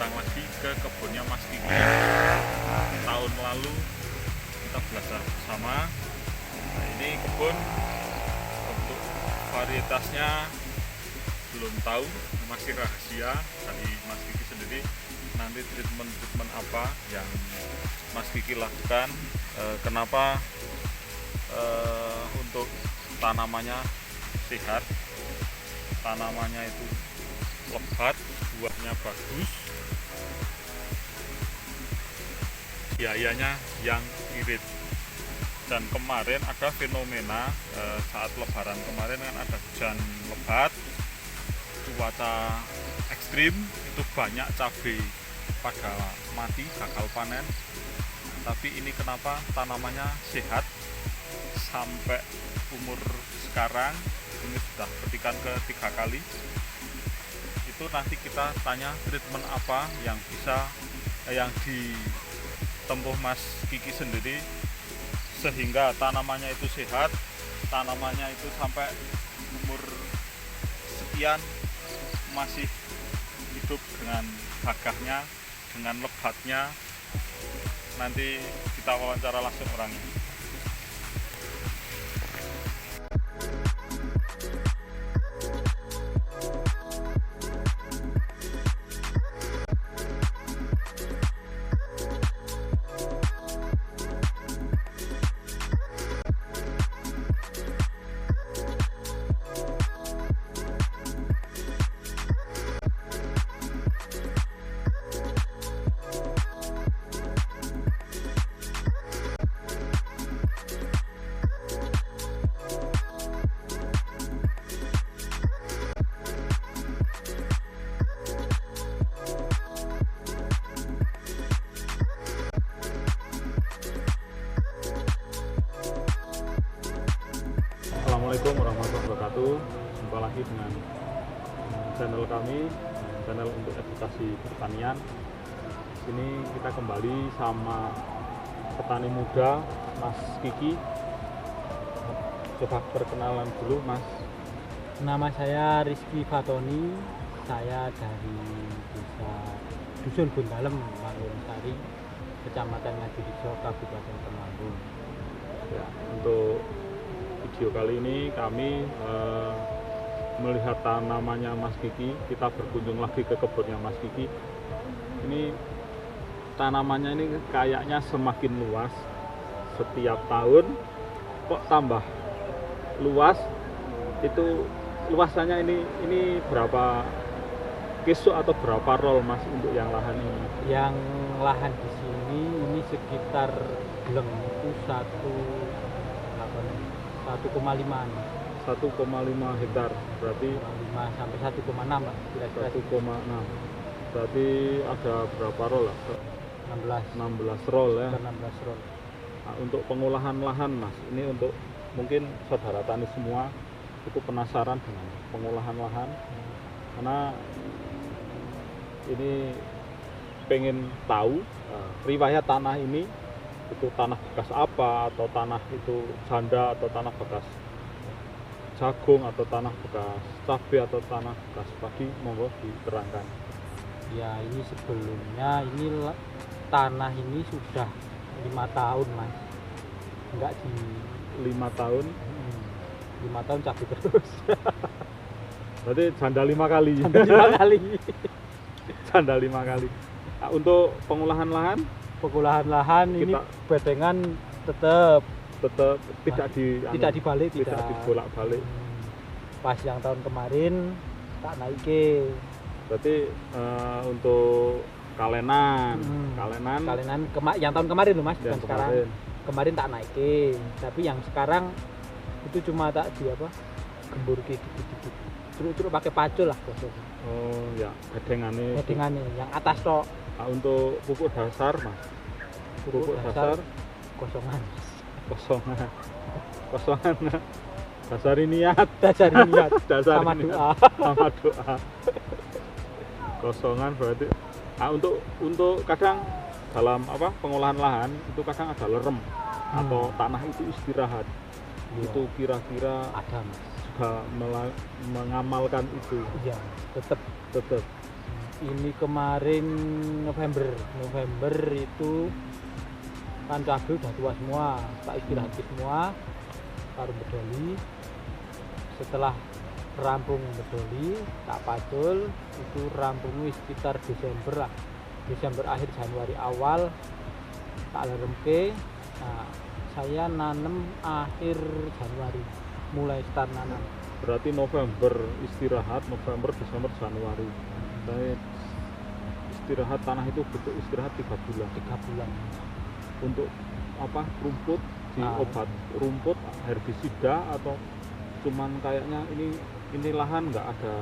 datang lagi ke kebunnya Mas Kiki. Tahun lalu kita belajar bersama. Nah, ini kebun untuk varietasnya belum tahu, masih rahasia dari Mas Kiki sendiri. Nanti treatment apa yang Mas Kiki lakukan, kenapa untuk tanamannya sehat, tanamannya itu lebat, buahnya bagus, biayanya yang irit. Dan kemarin ada fenomena saat lebaran kemarin kan ada hujan lebat, cuaca ekstrim, itu banyak cabai pada mati, gagal panen. Tapi ini kenapa tanamannya sehat sampai umur sekarang, ini sudah petikan ke 3 kali. Itu nanti kita tanya treatment apa yang bisa yang ditempuh Mas Kiki sendiri sehingga tanamannya itu sehat, tanamannya itu sampai umur sekian masih hidup dengan gagahnya, dengan lebatnya. Nanti kita wawancara langsung orangnya. Assalamualaikum warahmatullahi wabarakatuh. Jumpa lagi dengan channel kami, channel untuk edukasi pertanian. Sini kita kembali sama petani muda Mas Kiki. Coba perkenalan dulu Mas. Nama saya Rizky Fatoni, saya dari desa Dusun Bundalem, Mangunsari, Kecamatan Ngadirejo, Kabupaten Temanggung. Ya, untuk video kali ini kami melihat tanamannya Mas Kiki. Kita berkunjung lagi ke kebunnya Mas Kiki. Ini tanamannya ini kayaknya semakin luas setiap tahun, kok tambah luas. Itu luasannya ini berapa kisuk atau berapa roll Mas untuk yang lahan ini? Yang lahan di sini ini sekitar belum itu 1,5 hektar, berarti 5 sampai 1,6 lah, kira-kira 1,6. Berarti ada berapa roll lah? 16 roll ya. 16 roll. Nah, untuk pengolahan lahan Mas, ini untuk mungkin saudara tani semua itu penasaran dengan pengolahan lahan, karena ini pengen tahu riwayat tanah ini, itu tanah bekas apa, atau tanah itu janda, atau tanah bekas jagung, atau tanah bekas cabai, atau tanah bekas padi. Monggo diterangkan. Ya, ini sebelumnya tanah ini sudah 5 tahun Mas, enggak di 5 tahun 5 tahun cabai terus. Berarti janda 5 kali. Janda 5 kali. Janda 5 kali. Nah, untuk pengolahan lahan Ini bedengan tetap tidak dibalik, tidak dibolak-balik. Pas yang tahun kemarin tak naiki. Berarti untuk kalenan Yang tahun kemarin loh Mas, yang bukan sekarang. Kemarin tak naiki, tapi yang sekarang itu cuma tak gembur dikit-dikit. Curuk-curuk pakai pacul lah bosok. Oh ya, bedengannya yang atas tok. Nah, untuk pupuk dasar Mas, pupuk dasar kosongan. Dasari niat sama doa. Sama doa. Kosongan berarti. Nah, untuk kadang dalam pengolahan lahan itu kadang ada lerem atau tanah itu istirahat. Iya. Itu kira-kira Ada Mas. juga mengamalkan itu. Iya, tetap. ini kemarin November itu kan cabai udah tua semua, tak istirahatin semua, taruh bedoli. Setelah rampung bedoli, tak pacul, itu rampungnya sekitar Desember lah, Desember akhir Januari awal tak leremke. Nah, saya nanem akhir Januari, mulai start nanam. Berarti November istirahat, November, Desember, Januari. Saya istirahat, tanah itu butuh istirahat 3 bulan. 3 bulan. Untuk apa? Rumput, obat rumput, herbisida, atau cuman kayaknya ini lahan nggak ada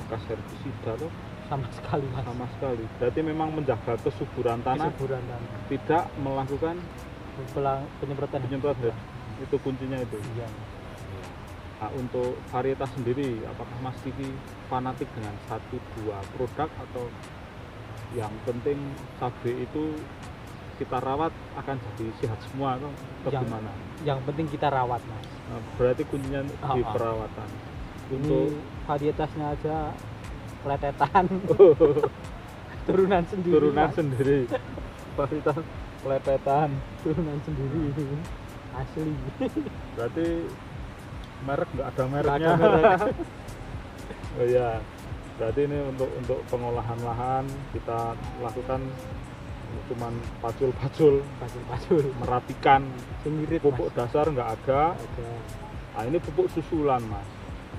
bekas herbisida tuh? Sama sekali mas. Sama sekali. Berarti memang menjaga kesuburan tanah, tidak melakukan penyemprotan. Ya. Itu kuncinya itu. Iya. Nah, untuk varietas sendiri, apakah Mas Kiki fanatik dengan 1-2 produk, atau yang penting cabai itu kita rawat akan jadi sehat semua, atau bagaimana? Yang penting kita rawat mas. Nah, berarti kuncinya di perawatan. Untuk varietasnya aja peletetan. Turunan sendiri. Varietas peletetan, turunan sendiri. Asli. Berarti merek nggak ada mereknya. Oh iya, berarti ini untuk pengolahan lahan kita lakukan cuman pacul, merapikan. Pupuk dasar nggak ada. Nah, ini pupuk susulan mas.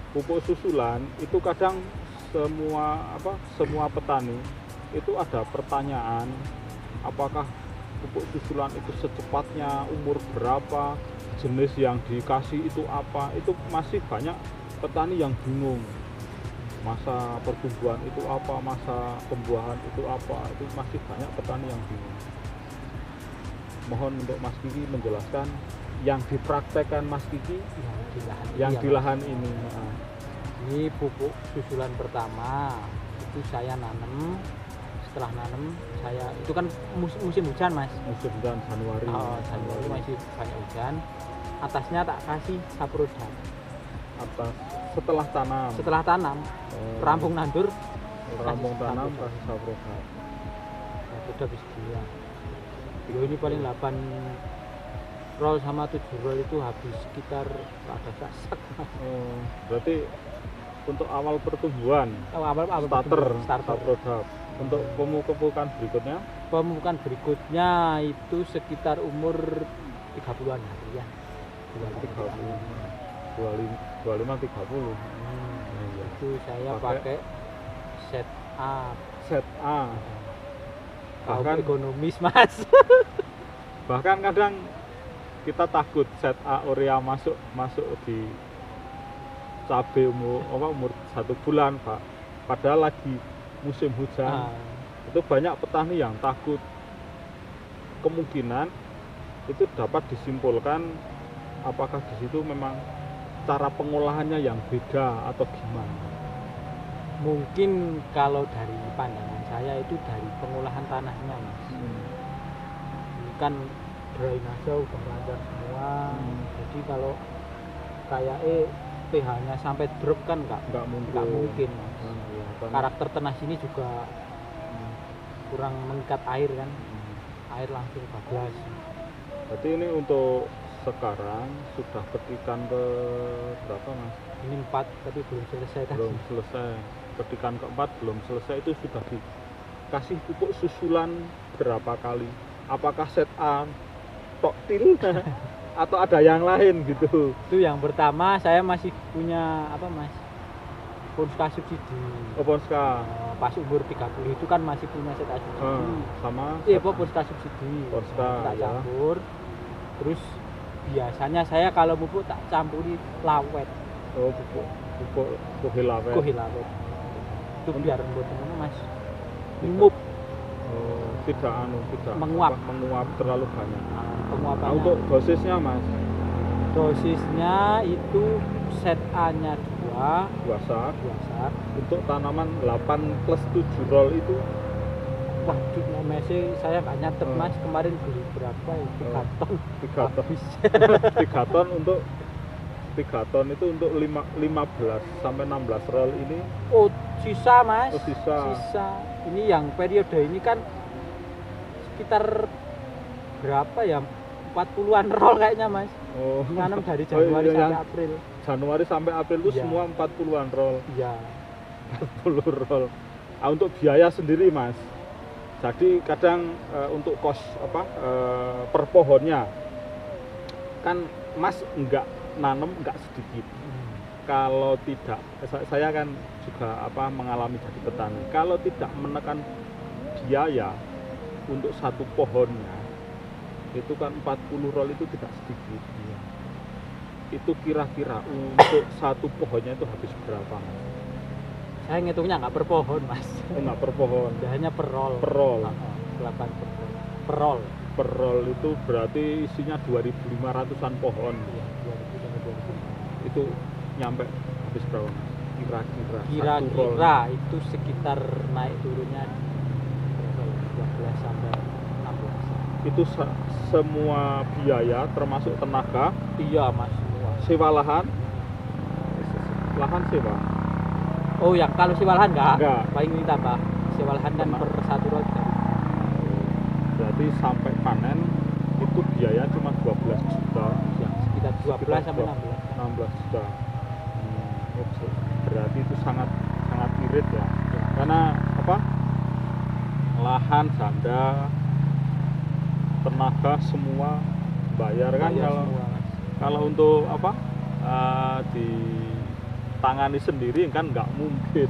Pupuk susulan itu kadang semua petani itu ada pertanyaan, apakah pupuk susulan itu secepatnya, umur berapa, jenis yang dikasih itu apa. Itu masih banyak petani yang bingung, masa pertumbuhan itu apa, masa pembuahan itu apa. Itu masih banyak petani yang bingung. Mohon untuk Mas Kiki menjelaskan yang dipraktekkan Mas Kiki yang di lahan ini. Ini pupuk susulan pertama itu saya nanam. Setelah nanam saya itu kan musim hujan mas. Musim hujan Januari. Januari masih banyak hujan. Atasnya tak kasih Saprodat. Atas setelah tanam. Rampung nandur. Rampung tanam kasih Saprodat. Sudah bisa dia. Ini paling 8 roll sama 7 roll itu habis sekitar ada sasak. Berarti untuk awal pertumbuhan, starter produk. Untuk pemupukan berikutnya itu sekitar umur 30-an hari ya. 25 30. Itu saya pakai set A. Bahkan ekonomis mas. Bahkan kadang kita takut set A urea masuk di cabai umur 1 bulan Pak, padahal lagi musim hujan. Itu banyak petani yang takut. Kemungkinan itu dapat disimpulkan apakah di situ memang cara pengolahannya yang beda atau gimana. Mungkin kalau dari pandangan saya itu dari pengolahan tanahnya mas. Kan drainase udah lancar semua. Jadi kalau kayak pH-nya sampai drop kan nggak mungkin. Karakter tanah sini juga kurang mengikat air kan. Air langsung bablas. Berarti ini untuk sekarang sudah petikan ke berapa mas? Ini 4 tapi belum selesai kan? Belum selesai. Petikan keempat belum selesai, itu sudah dikasih pupuk susulan berapa kali? Apakah set A toktil atau ada yang lain gitu? Itu yang pertama saya masih punya apa mas? Ponska subsidi. Ponska. Pas umur 30 itu kan masih punya set A subsidi. Sama? Ponska subsidi. Ponska. Tak campur. Terus biasanya saya kalau pupuk tak campuri lawet. Kuhil lawet. Itu biar buat mas. Ngumup. Tidak menguap terlalu banyak. Penguapannya. Untuk dosisnya mas? Dosisnya itu set A-nya 2 sak. Untuk tanaman 8+7 roll itu, waduh namanya saya nggak nyatet mas, kemarin beli berapa ya? 3 ton. 3 ton. 3 ton untuk 3 ton itu untuk 15 sampai 16 roll ini. Oh, sisa Mas. Oh, sisa. Ini yang periode ini kan sekitar berapa ya? 40-an roll kayaknya Mas. Oh. Nanam dari Januari iya, sampai yang April. Januari sampai April itu Iya. semua 40-an roll. Iya. 40 roll. Ah, untuk biaya sendiri Mas. Jadi kadang untuk kos per pohonnya kan Mas enggak nanam enggak sedikit. Kalau tidak, saya kan juga mengalami jadi petani. Kalau tidak menekan biaya untuk satu pohonnya, itu kan 40 roll itu tidak sedikit. Iya. Itu kira-kira untuk satu pohonnya itu habis berapa Mas? Saya ngitungnya nggak per pohon Mas. Enggak per pohon, Hanya per roll. per roll. 8 per roll. Per roll. Per roll itu berarti isinya 2.500-an pohon. Iya, 2000 sampai 2000. Itu nyampe habis berapa Mas? Kira-kira satu roll. Kira-kira itu sekitar naik turunnya berapa ya? 12 sampai 16. Itu semua biaya termasuk tenaga, Iya Mas, semua. sewa lahan sewa. Oh ya, kalau sewa lahan enggak? Enggak. Paling ini tambah. Sewa lahan kan Pernah. per satu roll 3.000. Berarti sampai panen itu biaya cuma 12 juta. Ya, sekitar 12 sampai 16 16. juta. Oke. Berarti itu sangat irit ya. Ya. Karena lahan janda, tenaga semua bayar kan. Bayar Kalau semua, Mas. kalau untuk ditangani sendiri kan nggak mungkin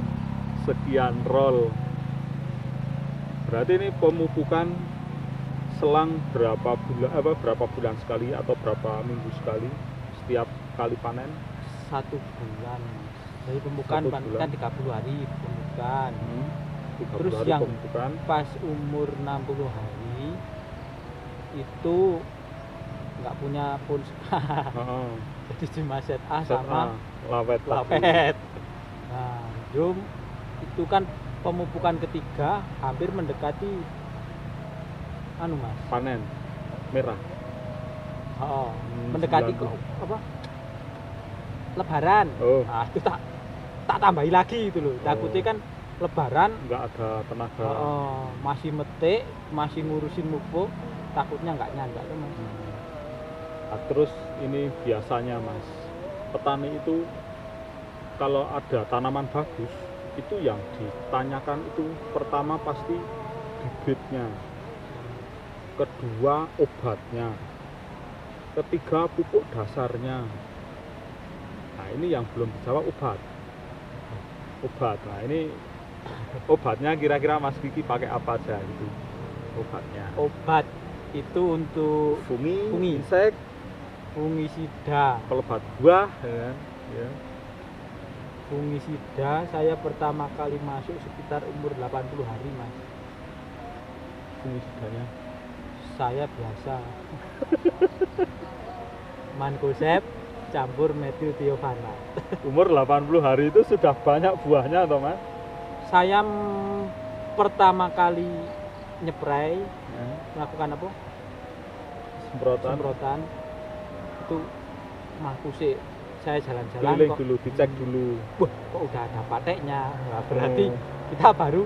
sekian roll. Berarti ini pemupukan selang berapa bulan sekali atau berapa minggu sekali setiap kali panen? 1 bulan. Jadi pembukaan 1 bulan. kan 30 hari pembukaan. 30 Terus hari yang pemupukan. Pas umur 60 hari itu nggak punya pulsa. Heeh. Jadi cuma set A Set sama A, lawet. lapet. Nah, Jum itu kan pemupukan ketiga hampir mendekati Mas. Panen merah. Oh, mendekati 90. Lebaran. Oh. Nah, itu tak tambahi lagi itu loh. Takutnya kan Lebaran Nggak ada tenaga. masih metik, masih ngurusin mupuk, takutnya nggak nyandak tuh Mas. Nah, terus ini biasanya Mas, petani itu kalau ada tanaman bagus itu yang ditanyakan itu pertama pasti bibitnya, kedua obatnya, ketiga pupuk dasarnya. Nah ini yang belum dijawab obat. Nah ini obatnya kira-kira Mas Kiki pakai apa aja gitu obatnya? Obat itu untuk Fungi, insek, fungisida. pelebat buah, ya kan? Ya. Fungisida saya pertama kali masuk sekitar umur 80 hari Mas. Fungisidanya. Saya biasa mankoseb campur metil tiofana. Umur 80 hari itu sudah banyak buahnya atau Mas? Saya pertama kali nyepray Ya. melakukan apa? Semprotan. Itu makusik. Saya jalan-jalan Keliling kok. dulu, dicek dulu. Wah, kok udah ada pateknya. Nah, berarti Oh. kita baru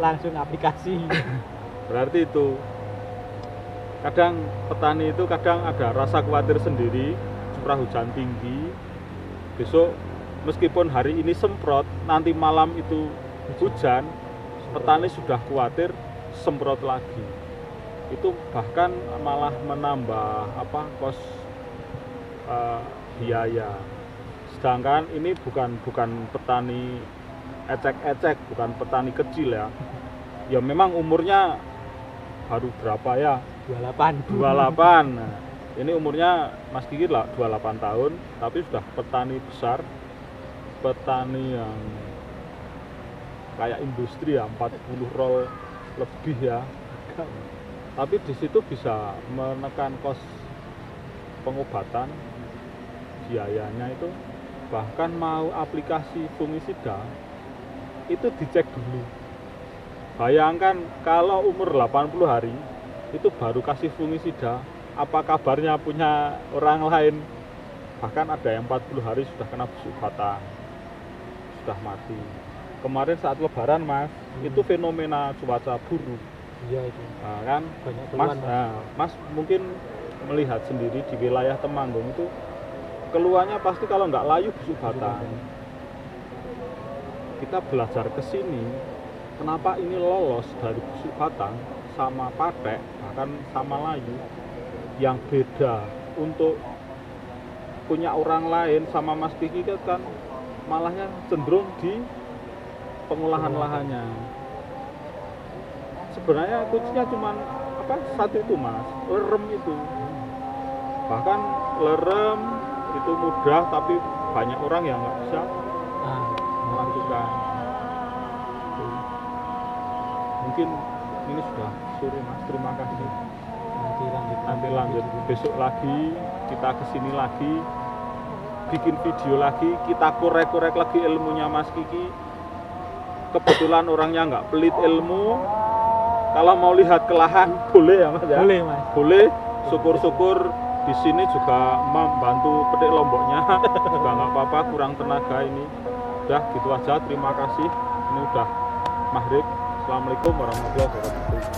langsung aplikasi. Berarti itu kadang petani itu kadang ada rasa khawatir sendiri, curah hujan tinggi. Besok meskipun hari ini semprot, nanti malam itu hujan, petani sudah khawatir semprot lagi. Itu bahkan malah menambah kos biaya. Sedangkan ini bukan petani ecek-ecek, bukan petani kecil ya. Ya memang umurnya baru berapa ya? 28. Nah, ini umurnya Mas Kiki lah 28 tahun, tapi sudah petani besar, petani yang kayak industri ya, 40 roll lebih ya. Tapi di situ bisa menekan kos pengobatan, biayanya itu, bahkan mau aplikasi fungisida itu dicek dulu. Bayangkan kalau umur 80 hari itu baru kasih fungisida, apa kabarnya punya orang lain? bahkan ada yang 40 hari sudah kena busuk batang, sudah mati. Kemarin saat lebaran Mas, itu fenomena cuaca buruk. Iya itu. Nah, kan Banyak Mas, keluhan, Mas. Mas mungkin melihat sendiri di wilayah Temanggung itu keluhannya pasti kalau nggak layu busuk batang. Kita belajar ke sini, kenapa ini lolos dari busuk batang sama patek, bahkan sama layu, yang beda untuk punya orang lain sama Mas Kiki kan malahnya cenderung di pengolahan lahannya. Sebenarnya kuncinya cuma satu itu Mas, lerem itu. Bahkan lerem itu mudah, tapi banyak orang yang nggak bisa Nah, melakukan. Mungkin ini sudah sore Mas, terima kasih. nanti Lanjut besok lagi kita kesini lagi, bikin video lagi, kita korek-korek lagi ilmunya Mas Kiki. Kebetulan orangnya nggak pelit ilmu, kalau mau lihat ke lahan boleh ya Mas ya? Boleh Mas. Boleh, syukur-syukur di sini juga membantu petik lomboknya juga nggak apa-apa, kurang tenaga ini. Udah gitu aja, terima kasih. Ini udah maghrib. Assalamualaikum warahmatullahi wabarakatuh.